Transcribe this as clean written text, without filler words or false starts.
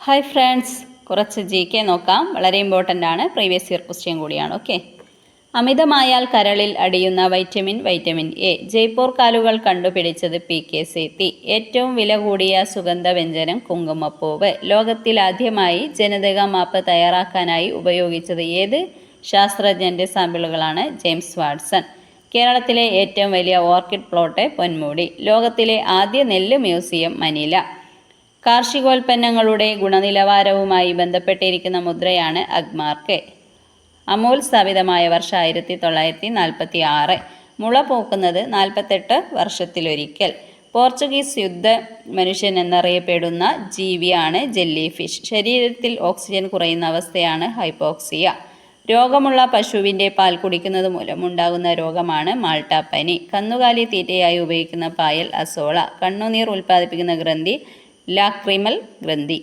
Hi friends, കുറച്ച് GK നോക്കാം. വളരെ ഇമ്പോർട്ടൻ്റ് ആണ്, പ്രീവിയസ് ഇയർ ക്വസ്റ്റ്യൻ കൂടിയാണ്. ഓക്കെ. അമിതമായാൽ കരളിൽ അടിയുന്ന വൈറ്റമിൻ എ. ജയ്പൂർ കാലുകൾ കണ്ടുപിടിച്ചത് PK സേത്തി. ഏറ്റവും വില കൂടിയ സുഗന്ധവ്യഞ്ജനം കുങ്കുമപ്പൂവ്. ലോകത്തിൽ ആദ്യമായി ജനിതക മാപ്പ് തയ്യാറാക്കാനായി ഉപയോഗിച്ചത് ഏത് ശാസ്ത്രജ്ഞൻ്റെ സാമ്പിളുകളാണ്? James Watson. കേരളത്തിലെ ഏറ്റവും വലിയ ഓർക്കിഡ് പ്ലോട്ട് പൊന്മുടി. ലോകത്തിലെ ആദ്യ നെല്ല് മ്യൂസിയം മനില. കാർഷികോൽപ്പന്നങ്ങളുടെ ഗുണനിലവാരവുമായി ബന്ധപ്പെട്ടിരിക്കുന്ന മുദ്രയാണ് അഗ്മാർക്ക്. അമൂൽ സ്ഥാപിതമായ വർഷം 1946. മുള പൂക്കുന്നത് 48 വർഷത്തിലൊരിക്കൽ. പോർച്ചുഗീസ് യുദ്ധ മനുഷ്യൻ എന്നറിയപ്പെടുന്ന ജീവിയാണ് ജെല്ലി ഫിഷ്. ശരീരത്തിൽ ഓക്സിജൻ കുറയുന്ന അവസ്ഥയാണ് ഹൈപ്പോക്സിയ. രോഗമുള്ള പശുവിൻ്റെ പാൽ കുടിക്കുന്നത് മൂലമുണ്ടാകുന്ന രോഗമാണ് മാൾട്ടാപ്പനി. കന്നുകാലി തീറ്റയായി ഉപയോഗിക്കുന്ന പായൽ അസോള. കണ്ണുനീർ ഉൽപ്പാദിപ്പിക്കുന്ന ഗ്രന്ഥി ലാക്രിമൽ ഗ്രന്ഥി.